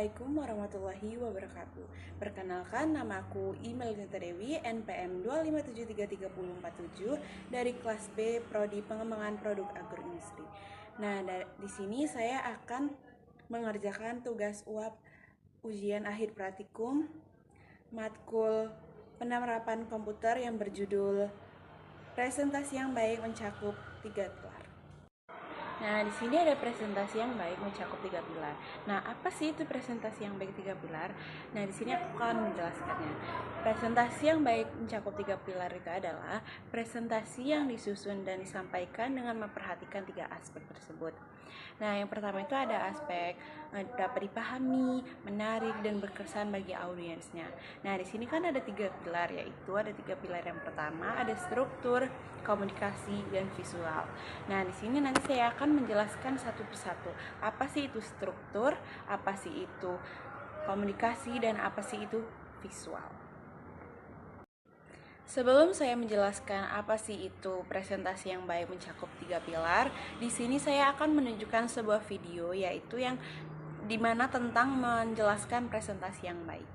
Assalamualaikum warahmatullahi wabarakatuh. Perkenalkan, nama aku Imelda Dewi, NPM 2573347 dari kelas B Prodi Pengembangan Produk Agroindustri. Nah, di sini saya akan mengerjakan tugas UAP ujian akhir praktikum matkul penerapan komputer yang berjudul Presentasi yang baik mencakup 3 pilar. Nah, di sini ada presentasi yang baik mencakup 3 pilar. Nah, apa sih itu presentasi yang baik 3 pilar? Nah, di sini aku akan menjelaskannya. Presentasi yang baik mencakup 3 pilar itu adalah presentasi yang disusun dan disampaikan dengan memperhatikan 3 aspek tersebut. Nah, yang pertama itu ada aspek dapat dipahami, menarik, dan berkesan bagi audiensnya. Nah, di sini kan ada 3 pilar, yaitu ada 3 pilar. Yang pertama ada struktur, komunikasi, dan visual. Nah, di sini nanti saya akan menjelaskan satu persatu. Apa sih itu struktur, apa sih itu komunikasi, dan apa sih itu visual. Sebelum saya menjelaskan apa sih itu presentasi yang baik mencakup 3 pilar, di sini saya akan menunjukkan sebuah video, yaitu yang dimana tentang menjelaskan presentasi yang baik.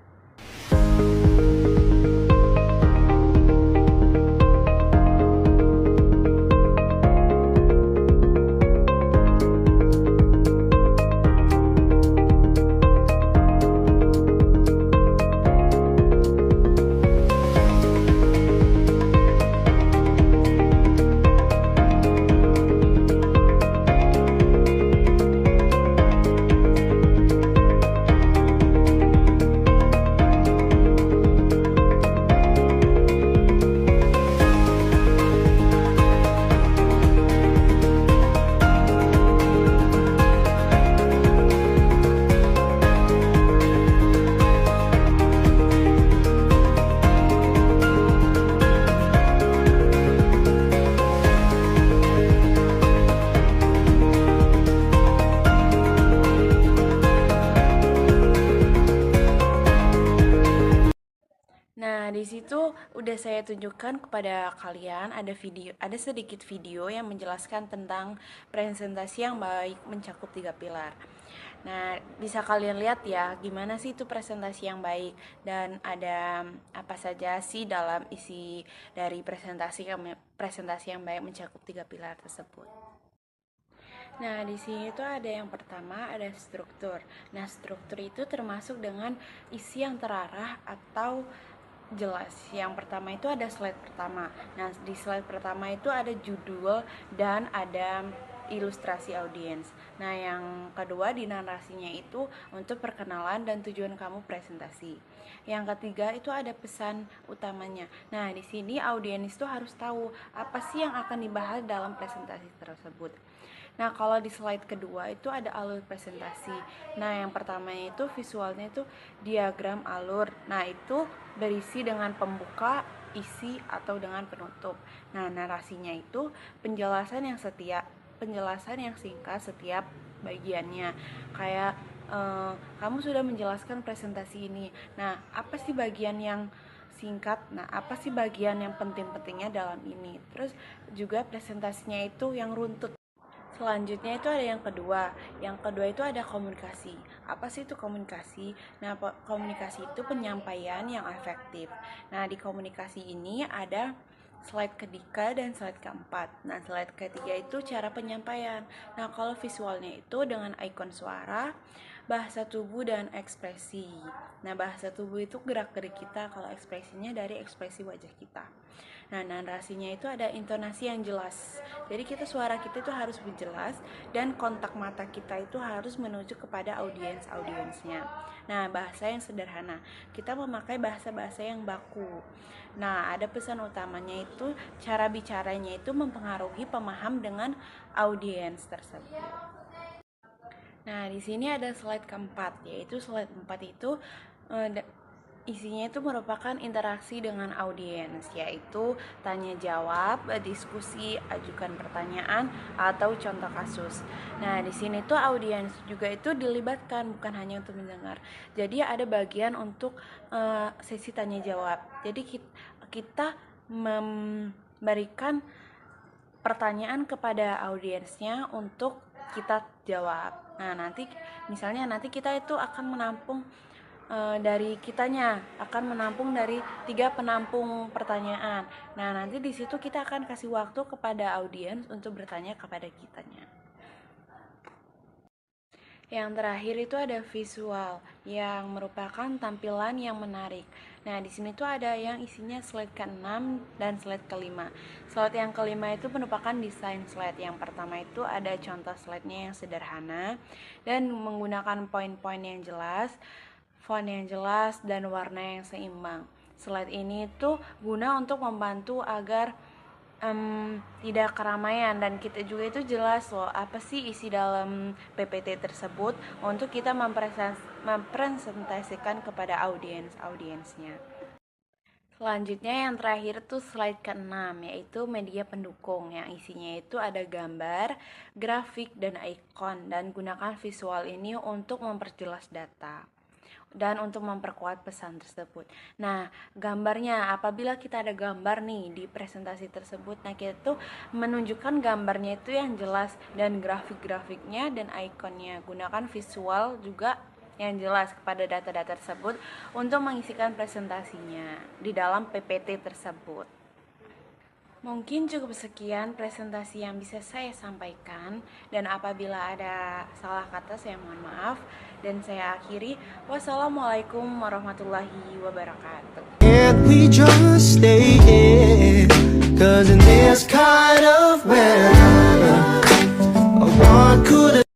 Nah, di situ udah saya tunjukkan kepada kalian ada sedikit video yang menjelaskan tentang presentasi yang baik mencakup 3 pilar. Nah, bisa kalian lihat ya, gimana sih itu presentasi yang baik dan ada apa saja sih dalam isi dari presentasi yang baik mencakup 3 pilar tersebut. Nah, di sini tuh ada yang pertama, ada struktur. Nah, struktur itu termasuk dengan isi yang terarah atau jelas. Yang pertama itu ada slide pertama. Nah, di slide pertama itu ada judul dan ada ilustrasi audiens. Nah, yang kedua di narasinya itu untuk perkenalan dan tujuan kamu presentasi. Yang ketiga itu ada pesan utamanya. Nah, di sini audiens itu harus tahu apa sih yang akan dibahas dalam presentasi tersebut. Nah, kalau di slide kedua itu ada alur presentasi. Nah, yang pertamanya itu visualnya itu diagram alur. Nah, itu berisi dengan pembuka, isi, atau dengan penutup. Nah, narasinya itu penjelasan yang singkat setiap bagiannya. Kayak kamu sudah menjelaskan presentasi ini. Nah, apa sih bagian yang singkat? Nah, apa sih bagian yang penting-pentingnya dalam ini? Terus juga presentasinya itu yang runtut. Selanjutnya itu ada yang kedua. Yang kedua itu ada komunikasi. Apa sih itu komunikasi? Nah, komunikasi itu penyampaian yang efektif. Nah, di komunikasi ini ada slide ketiga dan slide keempat. Nah, slide ketiga itu cara penyampaian. Nah, kalau visualnya itu dengan ikon suara, bahasa tubuh, dan ekspresi. Nah, bahasa tubuh itu gerak-gerik kita, kalau ekspresinya dari ekspresi wajah kita. Nah, narasinya itu ada intonasi yang jelas. Jadi suara kita itu harus jelas dan kontak mata kita itu harus menuju kepada audiensnya. Nah, bahasa yang sederhana. Kita memakai bahasa-bahasa yang baku. Nah, ada pesan utamanya itu cara bicaranya itu mempengaruhi pemaham dengan audiens tersebut. Nah, di sini ada slide keempat, yaitu slide 4 itu isinya itu merupakan interaksi dengan audiens, yaitu tanya jawab, diskusi, ajukan pertanyaan, atau contoh kasus. Nah, di sini tuh audiens juga itu dilibatkan, bukan hanya untuk mendengar. Jadi ada bagian untuk sesi tanya jawab. Jadi kita memberikan pertanyaan kepada audiensnya untuk kita jawab. Nah, nanti kita itu akan menampung dari kitanya akan menampung dari 3 penampung pertanyaan. Nah, nanti di situ kita akan kasih waktu kepada audiens untuk bertanya kepada kitanya. Yang terakhir itu ada visual yang merupakan tampilan yang menarik. Nah, di sini tuh ada yang isinya slide ke-6 dan slide ke-5. Slide yang ke-5 itu merupakan desain slide. Yang pertama itu ada contoh slide-nya yang sederhana dan menggunakan poin-poin yang jelas, font yang jelas, dan warna yang seimbang. Slide ini tuh guna untuk membantu agar tidak keramaian, dan kita juga itu jelas loh apa sih isi dalam PPT tersebut untuk kita mempresentasikan kepada audiensnya. Selanjutnya yang terakhir tuh slide ke-6, yaitu media pendukung yang isinya itu ada gambar, grafik, dan ikon, dan gunakan visual ini untuk memperjelas data dan untuk memperkuat pesan tersebut. Nah, gambarnya, apabila kita ada gambar nih di presentasi tersebut, nah kita tuh menunjukkan gambarnya itu yang jelas dan grafik-grafiknya dan ikonnya. Gunakan visual juga yang jelas kepada data-data tersebut untuk mengisikan presentasinya di dalam PPT tersebut. Mungkin cukup sekian presentasi yang bisa saya sampaikan, dan apabila ada salah kata saya mohon maaf, dan saya akhiri. Wassalamualaikum warahmatullahi wabarakatuh.